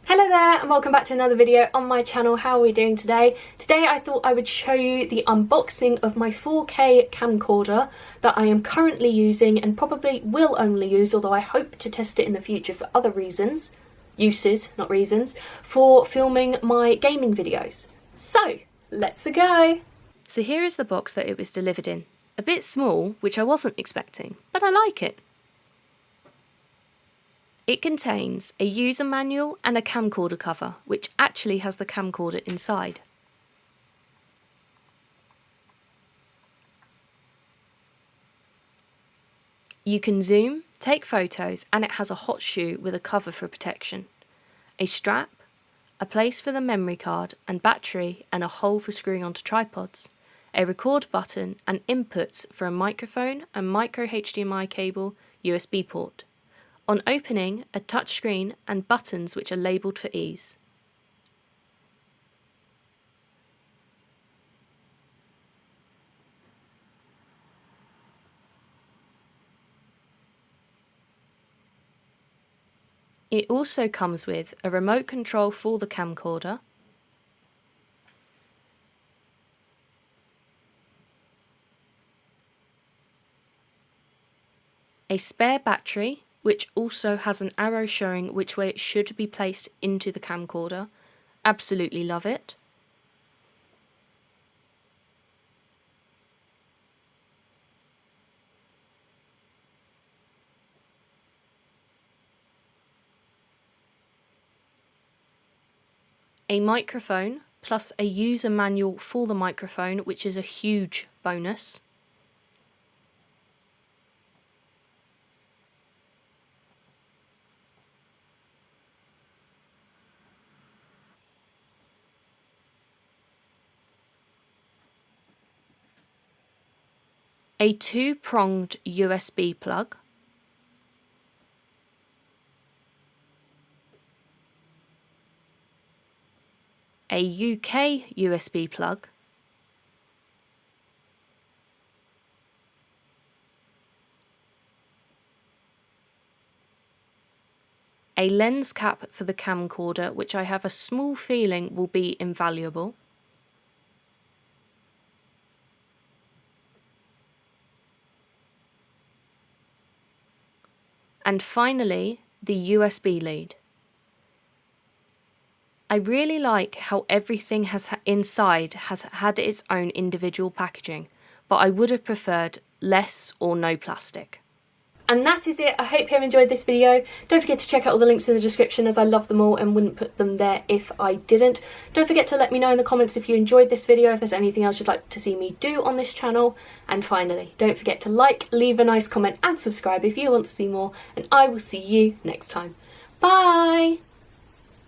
Hello there and welcome back to another video on my channel. How are we doing today? Today I thought I would show you the unboxing of my 4K camcorder that I am currently using and probably will only use, although I hope to test it in the future for other reasons, uses, not reasons, for filming my gaming videos. So, let's go! So here is the box that it was delivered in. A bit small, which I wasn't expecting, but I like it. It contains a user manual and a camcorder cover, which actually has the camcorder inside. You can zoom, take photos, and it has a hot shoe with a cover for protection, a strap, a place for the memory card and battery, and a hole for screwing onto tripods, a record button, and inputs for a microphone, a micro HDMI cable, USB port. On opening, a touchscreen and buttons which are labelled for ease. It also comes with a remote control for the camcorder, a spare battery, which also has an arrow showing which way it should be placed into the camcorder. Absolutely love it. A microphone plus a user manual for the microphone, which is a huge bonus. A two-pronged USB plug, a UK USB plug, a lens cap for the camcorder, which I have a small feeling will be invaluable, and finally, the USB lead. I really like how everything inside has had its own individual packaging, but I would have preferred less or no plastic. And that is it. I hope you have enjoyed this video. Don't forget to check out all the links in the description, as I love them all and wouldn't put them there if I didn't. Don't forget to let me know in the comments if you enjoyed this video, if there's anything else you'd like to see me do on this channel. And finally, don't forget to like, leave a nice comment and subscribe if you want to see more, and I will see you next time. Bye!